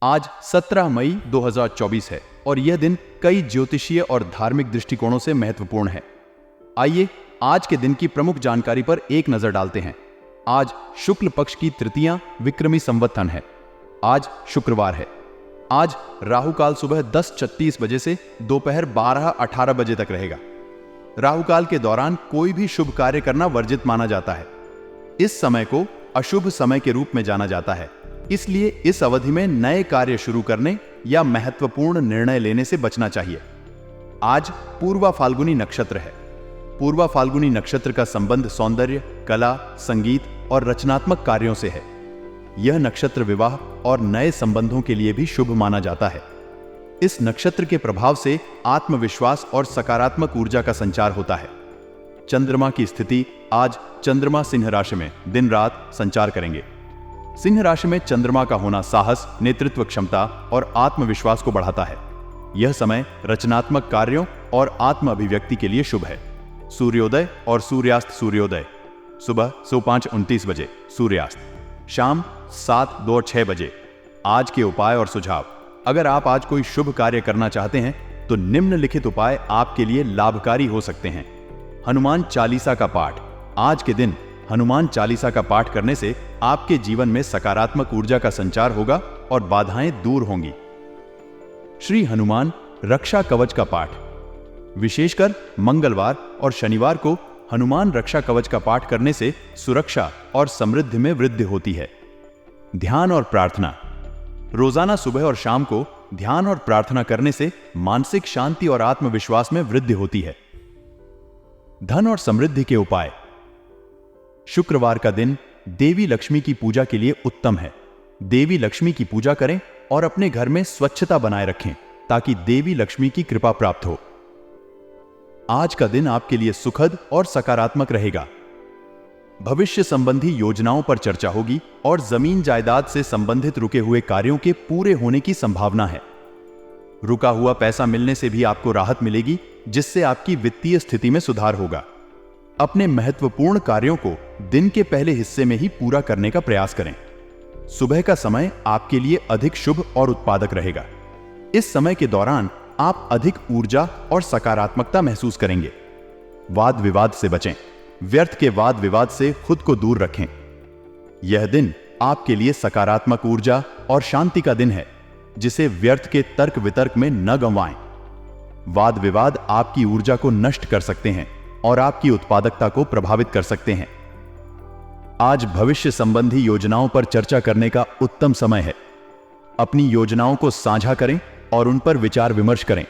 आज 17 मई 2024 है और यह दिन कई ज्योतिषीय और धार्मिक दृष्टिकोणों से महत्वपूर्ण है। आइए आज के दिन की प्रमुख जानकारी पर एक नजर डालते हैं। आज शुक्ल पक्ष की तृतीया विक्रमी संवत्सर है। आज शुक्रवार है। आज राहु काल सुबह 10:36 बजे से दोपहर 12:18 बजे तक रहेगा। राहु काल के दौरान कोई भी शुभ कार्य करना वर्जित माना जाता है। इस समय को अशुभ समय के रूप में जाना जाता है, इसलिए इस अवधि में नए कार्य शुरू करने या महत्वपूर्ण निर्णय लेने से बचना चाहिए। आज पूर्वा फाल्गुनी नक्षत्र है। पूर्वा फाल्गुनी नक्षत्र का संबंध सौंदर्य, कला, संगीत और रचनात्मक कार्यों से है। यह नक्षत्र विवाह और नए संबंधों के लिए भी शुभ माना जाता है। इस नक्षत्र के प्रभाव से आत्मविश्वास और सकारात्मक ऊर्जा का संचार होता है। चंद्रमा की स्थिति आज चंद्रमा सिंह राशि में दिन रात संचार करेंगे। सिंह राशि में चंद्रमा का होना साहस, नेतृत्व क्षमता और आत्मविश्वास को बढ़ाता है। यह समय रचनात्मक कार्यों और आत्म अभिव्यक्ति के लिए शुभ है। सूर्योदय और सूर्यास्त। सूर्योदय सुबह 5:29 बजे, सूर्यास्त शाम 7:06 बजे। आज के उपाय और सुझाव। अगर आप आज कोई शुभ कार्य करना चाहते हैं तो निम्नलिखित उपाय आपके लिए लाभकारी हो सकते हैं। हनुमान चालीसा का पाठ। आज के दिन हनुमान चालीसा का पाठ करने से आपके जीवन में सकारात्मक ऊर्जा का संचार होगा और बाधाएं दूर होंगी। श्री हनुमान रक्षा कवच का पाठ। विशेषकर मंगलवार और शनिवार को हनुमान रक्षा कवच का पाठ करने से सुरक्षा और समृद्धि में वृद्धि होती है। ध्यान और प्रार्थना। रोजाना सुबह और शाम को ध्यान और प्रार्थना करने से मानसिक शांति और आत्मविश्वास में वृद्धि होती है। धन और समृद्धि के उपाय। शुक्रवार का दिन देवी लक्ष्मी की पूजा के लिए उत्तम है। देवी लक्ष्मी की पूजा करें और अपने घर में स्वच्छता बनाए रखें ताकि देवी लक्ष्मी की कृपा प्राप्त हो। आज का दिन आपके लिए सुखद और सकारात्मक रहेगा। भविष्य संबंधी योजनाओं पर चर्चा होगी और जमीन जायदाद से संबंधित रुके हुए कार्यों के पूरे होने की संभावना है। रुका हुआ पैसा मिलने से भी आपको राहत मिलेगी, जिससे आपकी वित्तीय स्थिति में सुधार होगा। अपने महत्वपूर्ण कार्यों को दिन के पहले हिस्से में ही पूरा करने का प्रयास करें। सुबह का समय आपके लिए अधिक शुभ और उत्पादक रहेगा। इस समय के दौरान आप अधिक ऊर्जा और सकारात्मकता महसूस करेंगे। वाद विवाद से बचें। व्यर्थ के वाद विवाद से खुद को दूर रखें। यह दिन आपके लिए सकारात्मक ऊर्जा और शांति का दिन है, जिसे व्यर्थ के तर्क वितर्क में न गंवाएं। वाद विवाद आपकी ऊर्जा को नष्ट कर सकते हैं और आपकी उत्पादकता को प्रभावित कर सकते हैं। आज भविष्य संबंधी योजनाओं पर चर्चा करने का उत्तम समय है। अपनी योजनाओं को साझा करें और उन पर विचार विमर्श करें।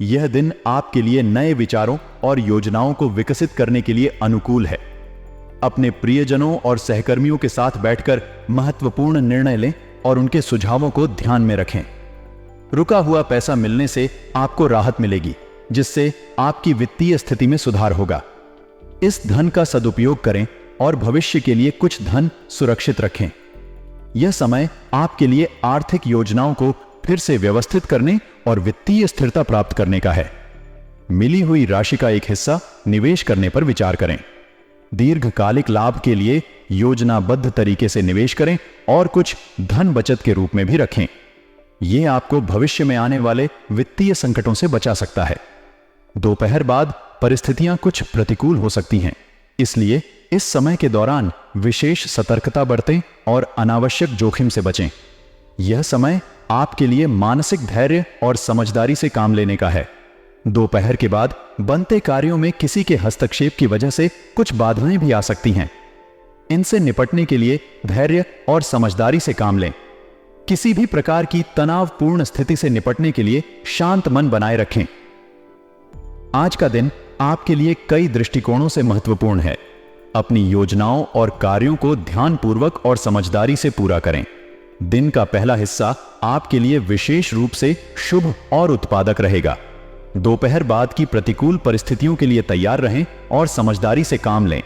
यह दिन आपके लिए नए विचारों और योजनाओं को विकसित करने के लिए अनुकूल है। अपने प्रियजनों और सहकर्मियों के साथ बैठकर महत्वपूर्ण निर्णय लें और उनके सुझावों को ध्यान में रखें। रुका हुआ पैसा मिलने से आपको राहत मिलेगी, जिससे आपकी वित्तीय स्थिति में सुधार होगा। इस धन का सदुपयोग करें और भविष्य के लिए कुछ धन सुरक्षित रखें। यह समय आपके लिए आर्थिक योजनाओं को फिर से व्यवस्थित करने और वित्तीय स्थिरता प्राप्त करने का है। मिली हुई राशि का एक हिस्सा निवेश करने पर विचार करें। दीर्घकालिक लाभ के लिए योजनाबद्ध तरीके से निवेश करें और कुछ धन बचत के रूप में भी रखें। यह आपको भविष्य में आने वाले वित्तीय संकटों से बचा सकता है। दोपहर बाद परिस्थितियां कुछ प्रतिकूल हो सकती हैं, इसलिए इस समय के दौरान विशेष सतर्कता बरतें और अनावश्यक जोखिम से बचें। यह समय आपके लिए मानसिक धैर्य और समझदारी से काम लेने का है। दोपहर के बाद बनते कार्यों में किसी के हस्तक्षेप की वजह से कुछ बाधाएं भी आ सकती हैं। इनसे निपटने के लिए धैर्य और समझदारी से काम लें। किसी भी प्रकार की तनावपूर्ण स्थिति से निपटने के लिए शांत मन बनाए रखें। आज का दिन आपके लिए कई दृष्टिकोणों से महत्वपूर्ण है। अपनी योजनाओं और कार्यों को ध्यानपूर्वक और समझदारी से पूरा करें। दिन का पहला हिस्सा आपके लिए विशेष रूप से शुभ और उत्पादक रहेगा। दोपहर बाद की प्रतिकूल परिस्थितियों के लिए तैयार रहें और समझदारी से काम लें।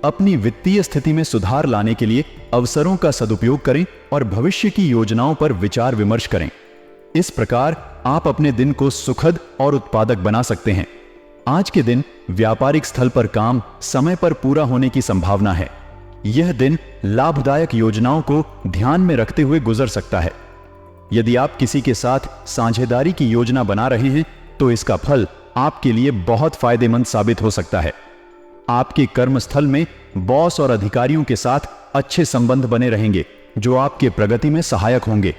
अपनी वित्तीय स्थिति में सुधार लाने के लिए अवसरों का सदुपयोग करें और भविष्य की योजनाओं पर विचार विमर्श करें। इस प्रकार आप अपने दिन को सुखद और उत्पादक बना सकते हैं। आज के दिन व्यापारिक स्थल पर काम समय पर पूरा होने की संभावना है। यह दिन लाभदायक योजनाओं को ध्यान में रखते हुए गुजर सकता है। यदि आप किसी के साथ साझेदारी की योजना बना रहे हैं तो इसका फल आपके लिए बहुत फायदेमंद साबित हो सकता है। आपके कर्मस्थल में बॉस और अधिकारियों के साथ अच्छे संबंध बने रहेंगे जो आपके प्रगति में सहायक होंगे।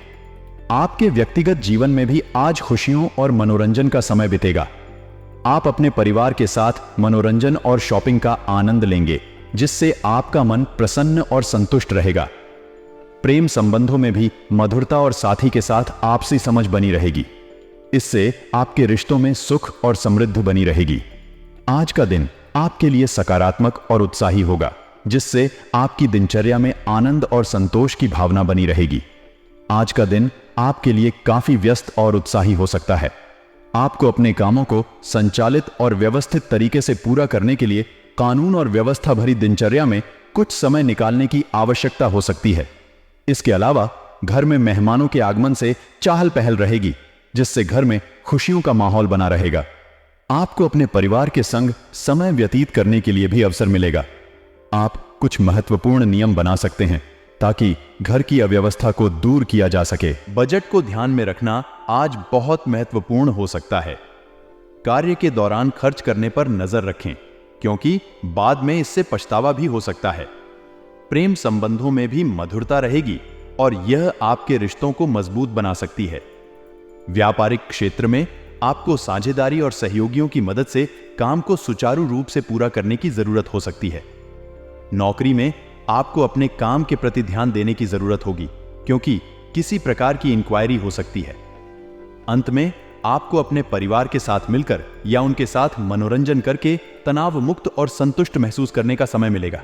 आपके व्यक्तिगत जीवन में भी आज खुशियों और मनोरंजन का समय बीतेगा। आप अपने परिवार के साथ मनोरंजन और शॉपिंग का आनंद लेंगे, जिससे आपका मन प्रसन्न और संतुष्ट रहेगा। प्रेम संबंधों में भी मधुरता और साथी के साथ आपसी समझ बनी रहेगी। इससे आपके रिश्तों में सुख और समृद्धि बनी रहेगी। आज का दिन आपके लिए सकारात्मक और उत्साही होगा, जिससे आपकी दिनचर्या में आनंद और संतोष की भावना बनी रहेगी। आज का दिन आपके लिए काफी व्यस्त और उत्साही हो सकता है। आपको अपने कामों को संचालित और व्यवस्थित तरीके से पूरा करने के लिए कानून और व्यवस्था भरी दिनचर्या में कुछ समय निकालने की आवश्यकता हो सकती है। इसके अलावा घर में मेहमानों के आगमन से चहल पहल रहेगी, जिससे घर में खुशियों का माहौल बना रहेगा। आपको अपने परिवार के संग समय व्यतीत करने के लिए भी अवसर मिलेगा। आप कुछ महत्वपूर्ण नियम बना सकते हैं ताकि घर की अव्यवस्था को दूर किया जा सके। बजट को ध्यान में रखना आज बहुत महत्वपूर्ण हो सकता है। कार्य के दौरान खर्च करने पर नजर रखें, क्योंकि बाद में इससे पछतावा भी हो सकता है। प्रेम संबंधों में भी मधुरता रहेगी और यह आपके रिश्तों को मजबूत बना सकती है। व्यापारिक क्षेत्र में आपको साझेदारी और सहयोगियों की मदद से काम को सुचारू रूप से पूरा करने की जरूरत हो सकती है। नौकरी में आपको अपने काम के प्रति ध्यान देने की जरूरत होगी, क्योंकि किसी प्रकार की इंक्वायरी हो सकती है। अंत में आपको अपने परिवार के साथ मिलकर या उनके साथ मनोरंजन करके तनाव मुक्त और संतुष्ट महसूस करने का समय मिलेगा।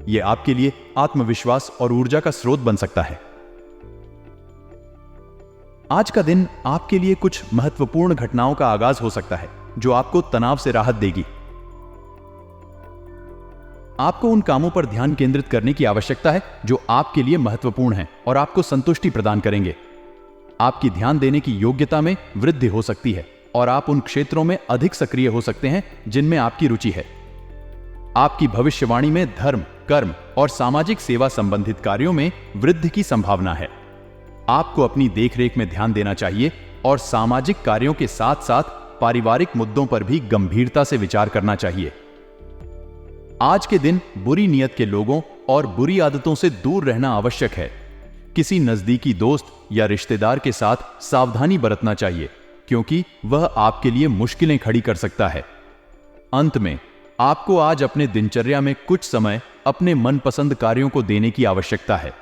यह आपके लिए आत्मविश्वास और ऊर्जा का स्रोत बन सकता है। आज का दिन आपके लिए कुछ महत्वपूर्ण घटनाओं का आगाज हो सकता है जो आपको तनाव से राहत देगी। आपको उन कामों पर ध्यान केंद्रित करने की आवश्यकता है जो आपके लिए महत्वपूर्ण हैं और आपको संतुष्टि प्रदान करेंगे। आपकी ध्यान देने की योग्यता में वृद्धि हो सकती है और आप उन क्षेत्रों में अधिक सक्रिय हो सकते हैं जिनमें आपकी रुचि है। आपकी भविष्यवाणी में धर्म, कर्म और सामाजिक सेवा संबंधित कार्यों में वृद्धि की संभावना है। आपको अपनी देखरेख में ध्यान देना चाहिए और सामाजिक कार्यों के साथ साथ पारिवारिक मुद्दों पर भी गंभीरता से विचार करना चाहिए। आज के दिन बुरी नीयत के लोगों और बुरी आदतों से दूर रहना आवश्यक है। किसी नजदीकी दोस्त या रिश्तेदार के साथ सावधानी बरतना चाहिए, क्योंकि वह आपके लिए मुश्किलें खड़ी कर सकता है। अंत में आपको आज अपने दिनचर्या में कुछ समय अपने मनपसंद कार्यों को देने की आवश्यकता है।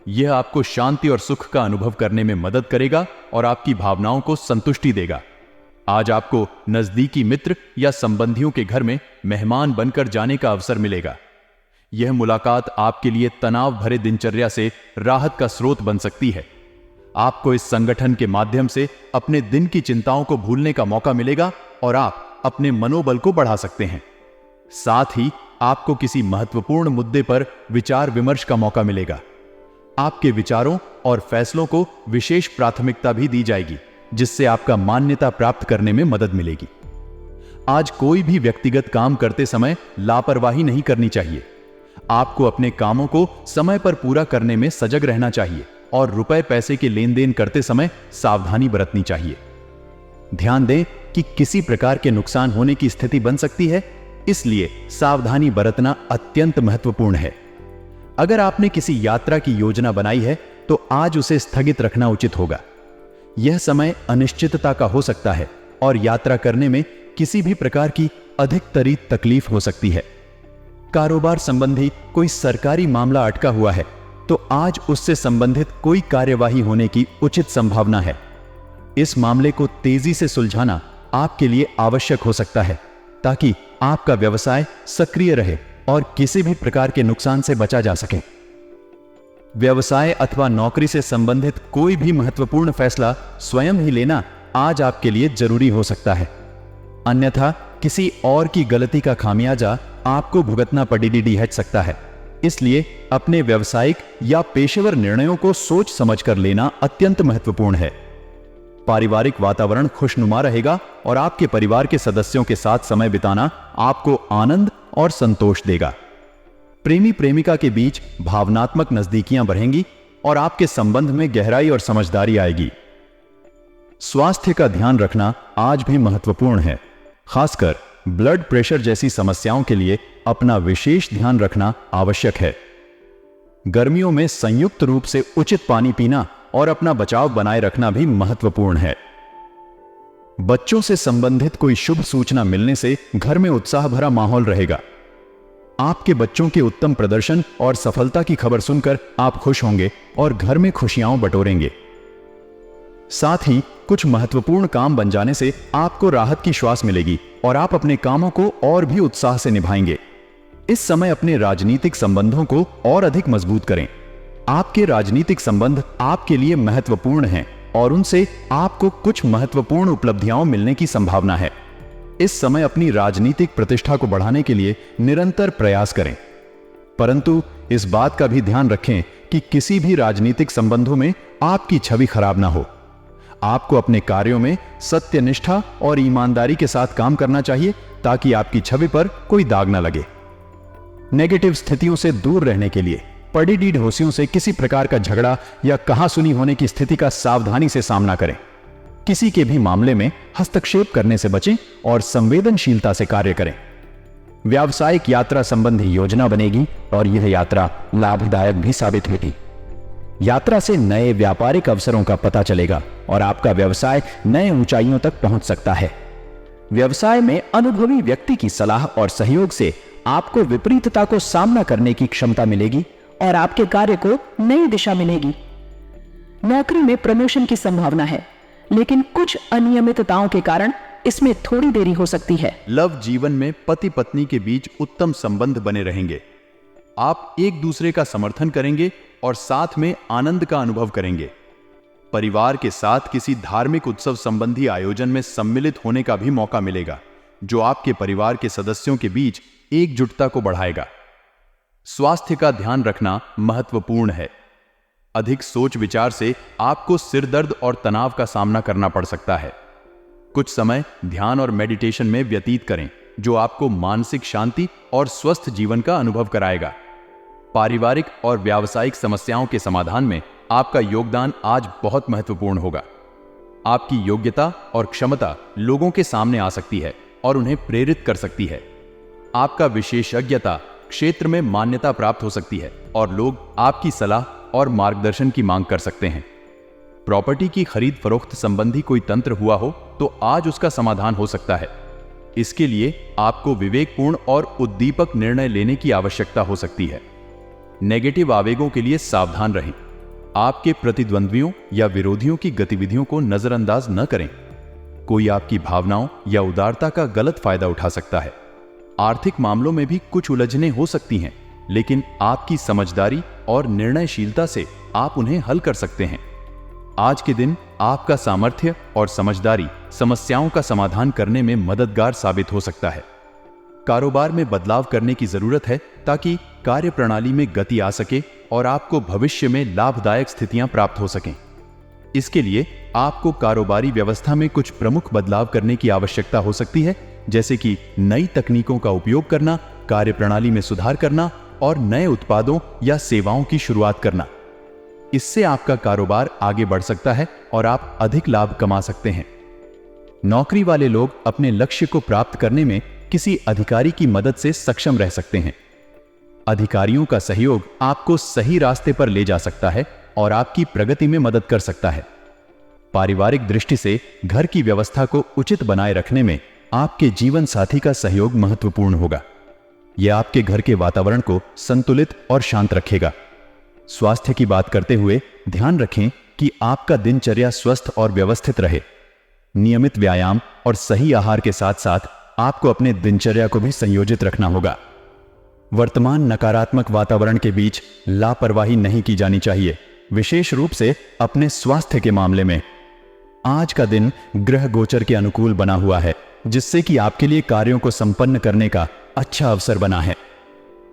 यह आपको शांति और सुख का अनुभव करने में मदद करेगा और आपकी भावनाओं को संतुष्टि देगा। आज आपको नजदीकी मित्र या संबंधियों के घर में मेहमान बनकर जाने का अवसर मिलेगा। यह मुलाकात आपके लिए तनाव भरे दिनचर्या से राहत का स्रोत बन सकती है। आपको इस संगठन के माध्यम से अपने दिन की चिंताओं को भूलने का मौका मिलेगा और आप अपने मनोबल को बढ़ा सकते हैं। साथ ही आपको किसी महत्वपूर्ण मुद्दे पर विचार विमर्श का मौका मिलेगा। आपके विचारों और फैसलों को विशेष प्राथमिकता भी दी जाएगी, जिससे आपका मान्यता प्राप्त करने में मदद मिलेगी। आज कोई भी व्यक्तिगत काम करते समय लापरवाही नहीं करनी चाहिए। आपको अपने कामों को समय पर पूरा करने में सजग रहना चाहिए और रुपए पैसे के लेन देन करते समय सावधानी बरतनी चाहिए। ध्यान दें कि किसी प्रकार के नुकसान होने की स्थिति बन सकती है, इसलिए सावधानी बरतना अत्यंत महत्वपूर्ण है। अगर आपने किसी यात्रा की योजना बनाई है तो आज उसे स्थगित रखना उचित होगा। यह समय अनिश्चितता का हो सकता है और यात्रा करने में किसी भी प्रकार की अधिकतरी तकलीफ हो सकती है। कारोबार संबंधी कोई सरकारी मामला अटका हुआ है तो आज उससे संबंधित कोई कार्यवाही होने की उचित संभावना है। इस मामले को तेजी से सुलझाना आपके लिए आवश्यक हो सकता है ताकि आपका व्यवसाय सक्रिय रहे और किसी भी प्रकार के नुकसान से बचा जा सके। व्यवसाय अथवा नौकरी से संबंधित कोई भी महत्वपूर्ण फैसला स्वयं ही लेना आज आपके लिए जरूरी हो सकता है, अन्यथा किसी और की गलती का खामियाजा आपको भुगतना पड़ सकता है। इसलिए अपने व्यावसायिक या पेशेवर निर्णयों को सोच समझकर लेना अत्यंत महत्वपूर्ण है। पारिवारिक वातावरण खुशनुमा रहेगा और आपके परिवार के सदस्यों के साथ समय बिताना आपको आनंद और संतोष देगा। प्रेमी प्रेमिका के बीच भावनात्मक नजदीकियां बढ़ेंगी और आपके संबंध में गहराई और समझदारी आएगी। स्वास्थ्य का ध्यान रखना आज भी महत्वपूर्ण है। खासकर ब्लड प्रेशर जैसी समस्याओं के लिए अपना विशेष ध्यान रखना आवश्यक है। गर्मियों में संयुक्त रूप से उचित पानी पीना और अपना बचाव बनाए रखना भी महत्वपूर्ण है। बच्चों से संबंधित कोई शुभ सूचना मिलने से घर में उत्साह भरा माहौल रहेगा। आपके बच्चों के उत्तम प्रदर्शन और सफलता की खबर सुनकर आप खुश होंगे और घर में खुशियां बटोरेंगे। साथ ही कुछ महत्वपूर्ण काम बन जाने से आपको राहत की श्वास मिलेगी और आप अपने कामों को और भी उत्साह से निभाएंगे। इस समय अपने राजनीतिक संबंधों को और अधिक मजबूत करें। आपके राजनीतिक संबंध आपके लिए महत्वपूर्ण हैं और उनसे आपको कुछ महत्वपूर्ण उपलब्धियां मिलने की संभावना है। इस समय अपनी राजनीतिक प्रतिष्ठा को बढ़ाने के लिए निरंतर प्रयास करें, परंतु इस बात का भी ध्यान रखें कि किसी भी राजनीतिक संबंधों में आपकी छवि खराब ना हो। आपको अपने कार्यों में सत्यनिष्ठा और ईमानदारी के साथ काम करना चाहिए ताकि आपकी छवि पर कोई दाग ना लगे। नेगेटिव स्थितियों से दूर रहने के लिए पढ़ी ढोसियों से किसी प्रकार का झगड़ा या कहासुनी होने की स्थिति का सावधानी से सामना करें। किसी के भी मामले में हस्तक्षेप करने से बचें और संवेदनशीलता से कार्य करें। व्यावसायिक यात्रा संबंधी योजना बनेगी और यह यात्रा लाभदायक भी साबित होगी। यात्रा से नए व्यापारिक अवसरों का पता चलेगा और आपका व्यवसाय नए ऊंचाइयों तक पहुंच सकता है। व्यवसाय में अनुभवी व्यक्ति की सलाह और सहयोग से आपको विपरीतता को सामना करने की क्षमता मिलेगी और आपके कार्य को नई दिशा मिलेगी। नौकरी में प्रमोशन की संभावना है, लेकिन कुछ अनियमितताओं के कारण इसमें थोड़ी देरी हो सकती है। लव जीवन में पति पत्नी के बीच उत्तम संबंध बने रहेंगे। आप एक दूसरे का समर्थन करेंगे और साथ में आनंद का अनुभव करेंगे। परिवार के साथ किसी धार्मिक उत्सव संबंधी आयोजन में सम्मिलित होने का भी मौका मिलेगा, जो आपके परिवार के सदस्यों के बीच एकजुटता को बढ़ाएगा। स्वास्थ्य का ध्यान रखना महत्वपूर्ण है। अधिक सोच विचार से आपको सिर दर्द और तनाव का सामना करना पड़ सकता है। कुछ समय ध्यान और मेडिटेशन में व्यतीत करें, जो आपको मानसिक शांति और स्वस्थ जीवन का अनुभव कराएगा। पारिवारिक और व्यावसायिक समस्याओं के समाधान में आपका योगदान आज बहुत महत्वपूर्ण होगा। आपकी योग्यता और क्षमता लोगों के सामने आ सकती है और उन्हें प्रेरित कर सकती है। आपका विशेषज्ञता क्षेत्र में मान्यता प्राप्त हो सकती है और लोग आपकी सलाह और मार्गदर्शन की मांग कर सकते हैं। प्रॉपर्टी की खरीद फरोख्त संबंधी कोई तंत्र हुआ हो तो आज उसका समाधान हो सकता है। इसके लिए आपको विवेकपूर्ण और उद्दीपक निर्णय लेने की आवश्यकता हो सकती है। नेगेटिव आवेगों के लिए सावधान रहें। आपके प्रतिद्वंद्वियों या विरोधियों की गतिविधियों को नजरअंदाज न करें। कोई आपकी भावनाओं या उदारता का गलत फायदा उठा सकता है। आर्थिक मामलों में भी कुछ उलझनें हो सकती हैं, लेकिन आपकी समझदारी और निर्णयशीलता से आप उन्हें हल कर सकते हैं। आज के दिन आपका सामर्थ्य और समझदारी समस्याओं का समाधान करने में मददगार साबित हो सकता है। कारोबार में बदलाव करने की जरूरत है ताकि कार्य प्रणाली में गति आ सके और आपको भविष्य में लाभदायक स्थितियां प्राप्त हो सकें। इसके लिए आपको कारोबारी व्यवस्था में कुछ प्रमुख बदलाव करने की आवश्यकता हो सकती है, जैसे कि नई तकनीकों का उपयोग करना, कार्यप्रणाली में सुधार करना और नए उत्पादों या सेवाओं की शुरुआत करना। इससे आपका कारोबार आगे बढ़ सकता है और आप अधिक लाभ कमा सकते हैं। नौकरी वाले लोग अपने लक्ष्य को प्राप्त करने में किसी अधिकारी की मदद से सक्षम रह सकते हैं। अधिकारियों का सहयोग आपको सही रास्ते पर ले जा सकता है और आपकी प्रगति में मदद कर सकता है। पारिवारिक दृष्टि से घर की व्यवस्था को उचित बनाए रखने में आपके जीवन साथी का सहयोग महत्वपूर्ण होगा। यह आपके घर के वातावरण को संतुलित और शांत रखेगा। स्वास्थ्य की बात करते हुए ध्यान रखें कि आपका दिनचर्या स्वस्थ और व्यवस्थित रहे। नियमित व्यायाम और सही आहार के साथ साथ आपको अपने दिनचर्या को भी संयोजित रखना होगा। वर्तमान नकारात्मक वातावरण के बीच लापरवाही नहीं की जानी चाहिए, विशेष रूप से अपने स्वास्थ्य के मामले में। आज का दिन ग्रह गोचर के अनुकूल बना हुआ है, जिससे कि आपके लिए कार्यों को संपन्न करने का अच्छा अवसर बना है।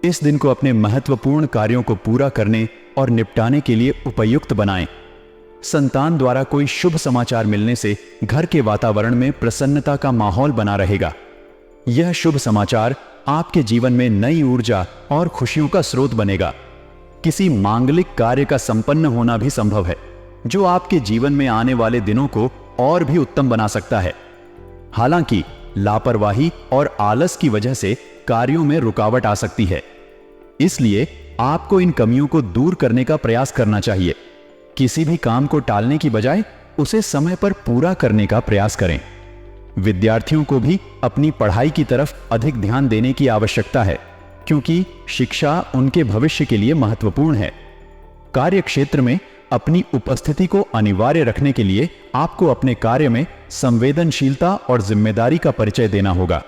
इस दिन को अपने महत्वपूर्ण कार्यों को पूरा करने और निपटाने के लिए उपयुक्त बनाएं। संतान द्वारा कोई शुभ समाचार मिलने से घर के वातावरण में प्रसन्नता का माहौल बना रहेगा। यह शुभ समाचार आपके जीवन में नई ऊर्जा और खुशियों का स्रोत बनेगा। किसी मांगलिक कार्य का संपन्न होना भी संभव है, जो आपके जीवन में आने वाले दिनों को और भी उत्तम बना सकता है। हालांकि लापरवाही और आलस की वजह से कार्यों में रुकावट आ सकती है, इसलिए आपको इन कमियों को दूर करने का प्रयास करना चाहिए। किसी भी काम को टालने की बजाय उसे समय पर पूरा करने का प्रयास करें। विद्यार्थियों को भी अपनी पढ़ाई की तरफ अधिक ध्यान देने की आवश्यकता है, क्योंकि शिक्षा उनके भविष्य के लिए महत्वपूर्ण है। कार्य क्षेत्र में अपनी उपस्थिति को अनिवार्य रखने के लिए आपको अपने कार्य में संवेदनशीलता और जिम्मेदारी का परिचय देना होगा।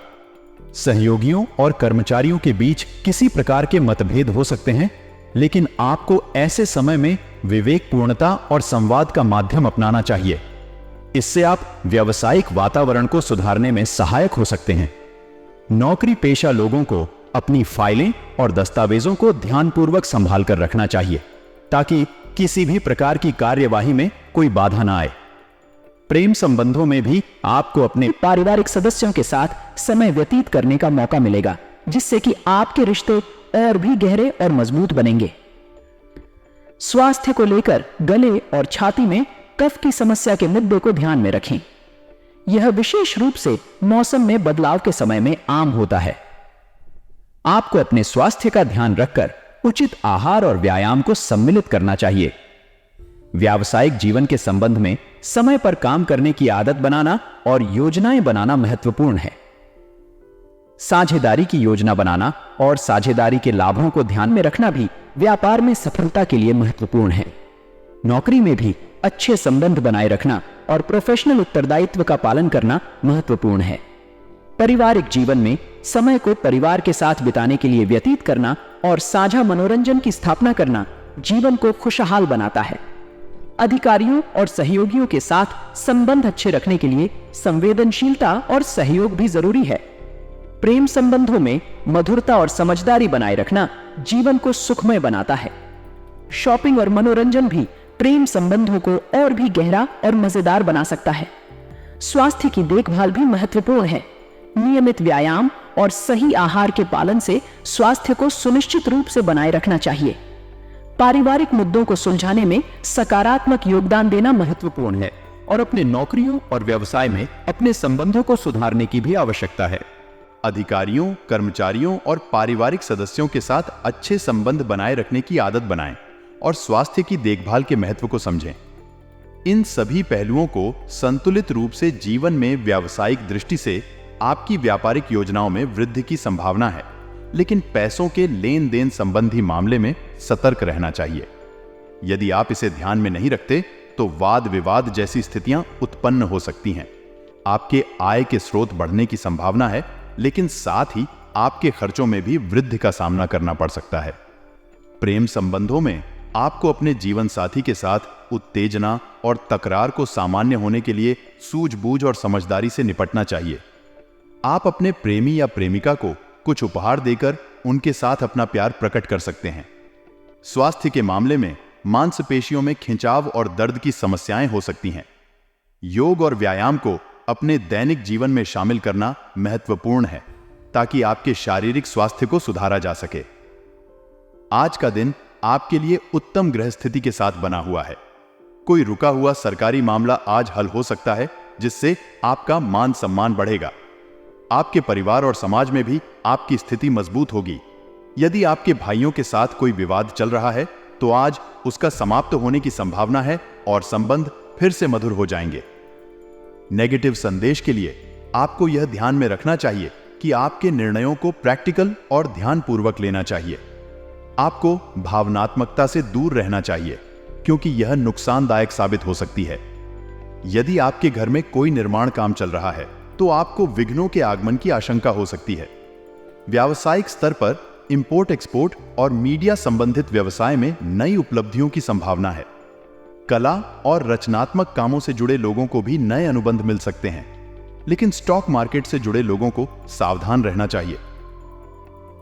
सहयोगियों और कर्मचारियों के बीच किसी प्रकार के मतभेद हो सकते हैं, लेकिन आपको ऐसे समय में विवेकपूर्णता और संवाद का माध्यम अपनाना चाहिए। इससे आप व्यावसायिक वातावरण को सुधारने में सहायक हो सकते हैं। नौकरी पेशा लोगों को अपनी फाइलें और दस्तावेजों को ध्यानपूर्वक संभाल कर रखना चाहिए, ताकि किसी भी प्रकार की कार्यवाही में कोई बाधा ना आए। प्रेम संबंधों में भी आपको अपने पारिवारिक सदस्यों के साथ समय व्यतीत करने का मौका मिलेगा, जिससे कि आपके रिश्ते और भी गहरे और मजबूत बनेंगे। स्वास्थ्य को लेकर गले और छाती में कफ की समस्या के मुद्दे को ध्यान में रखें। यह विशेष रूप से मौसम में बदलाव के समय में आम होता है। आपको अपने स्वास्थ्य का ध्यान रखकर उचित आहार और व्यायाम को सम्मिलित करना चाहिए। व्यावसायिक जीवन के संबंध में समय पर काम करने की आदत बनाना और योजनाएं बनाना महत्वपूर्ण है। साझेदारी की योजना बनाना और साझेदारी के लाभों को ध्यान में रखना भी व्यापार में सफलता के लिए महत्वपूर्ण है। नौकरी में भी अच्छे संबंध बनाए रखना और प्रोफेशनल उत्तरदायित्व का पालन करना महत्वपूर्ण है। पारिवारिक जीवन में समय को परिवार के साथ बिताने के लिए व्यतीत करना और साझा मनोरंजन की स्थापना करना जीवन को खुशहाल बनाता है। अधिकारियों और सहयोगियों के साथ संबंध अच्छे रखने के लिए संवेदनशीलता और सहयोग भी जरूरी है। प्रेम संबंधों में मधुरता और समझदारी बनाए रखना जीवन को सुखमय बनाता है। शॉपिंग और मनोरंजन भी प्रेम संबंधों को और भी गहरा और मजेदार बना सकता है। स्वास्थ्य की देखभाल भी महत्वपूर्ण है। नियमित व्यायाम और सही आहार के पालन से स्वास्थ्य को सुनिश्चित रूप से बनाए रखना चाहिए। पारिवारिक मुद्दों को सुलझाने में सकारात्मक योगदान देना महत्वपूर्ण है और अपने नौकरियों और व्यवसाय में अपने संबंधों को सुधारने की भी आवश्यकता है। अधिकारियों, कर्मचारियों और पारिवारिक सदस्यों के साथ अच्छे संबंध बनाए रखने की आदत बनाएं और स्वास्थ्य की देखभाल के महत्व को समझें। इन सभी पहलुओं को संतुलित रूप से जीवन में व्यावसायिक दृष्टि से आपकी व्यापारिक योजनाओं में वृद्धि की संभावना है, लेकिन पैसों के लेन देन संबंधी मामले में सतर्क रहना चाहिए। यदि आप इसे ध्यान में नहीं रखते तो वाद विवाद जैसी स्थितियां उत्पन्न हो सकती हैं। आपके आय के स्रोत बढ़ने की संभावना है, लेकिन साथ ही आपके खर्चों में भी वृद्धि का सामना करना पड़ सकता है। प्रेम संबंधों में आपको अपने जीवन साथी के साथ उत्तेजना और तकरार को सामान्य होने के लिए सूझबूझ और समझदारी से निपटना चाहिए। आप अपने प्रेमी या प्रेमिका को कुछ उपहार देकर उनके साथ अपना प्यार प्रकट कर सकते हैं। स्वास्थ्य के मामले में मांसपेशियों में खिंचाव और दर्द की समस्याएं हो सकती हैं। योग और व्यायाम को अपने दैनिक जीवन में शामिल करना महत्वपूर्ण है, ताकि आपके शारीरिक स्वास्थ्य को सुधारा जा सके। आज का दिन आपके लिए उत्तम ग्रह स्थिति के साथ बना हुआ है। कोई रुका हुआ सरकारी मामला आज हल हो सकता है, जिससे आपका मान सम्मान बढ़ेगा। आपके परिवार और समाज में भी आपकी स्थिति मजबूत होगी। यदि आपके भाइयों के साथ कोई विवाद चल रहा है तो आज उसका समाप्त होने की संभावना है और संबंध फिर से मधुर हो जाएंगे। नेगेटिव संदेश के लिए आपको यह ध्यान में रखना चाहिए कि आपके निर्णयों को प्रैक्टिकल और ध्यानपूर्वक लेना चाहिए। आपको भावनात्मकता से दूर रहना चाहिए, क्योंकि यह नुकसानदायक साबित हो सकती है। यदि आपके घर में कोई निर्माण काम चल रहा है तो आपको विघ्नों के आगमन की आशंका हो सकती है। व्यावसायिक स्तर पर इंपोर्ट एक्सपोर्ट और मीडिया संबंधित व्यवसाय में नई उपलब्धियों की संभावना है। कला और रचनात्मक कामों से जुड़े लोगों को भी नए अनुबंध मिल सकते हैं, लेकिन स्टॉक मार्केट से जुड़े लोगों को सावधान रहना चाहिए।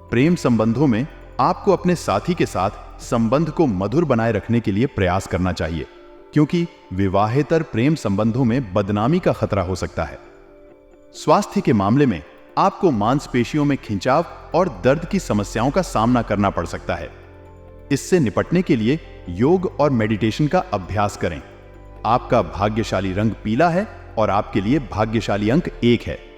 प्रेम संबंधों में आपको अपने साथी के साथ संबंध को मधुर बनाए रखने के लिए प्रयास करना चाहिए, क्योंकि विवाहेतर प्रेम संबंधों में बदनामी का खतरा हो सकता है। स्वास्थ्य के मामले में आपको मांसपेशियों में खिंचाव और दर्द की समस्याओं का सामना करना पड़ सकता है। इससे निपटने के लिए योग और मेडिटेशन का अभ्यास करें। आपका भाग्यशाली रंग पीला है और आपके लिए भाग्यशाली अंक 1 है।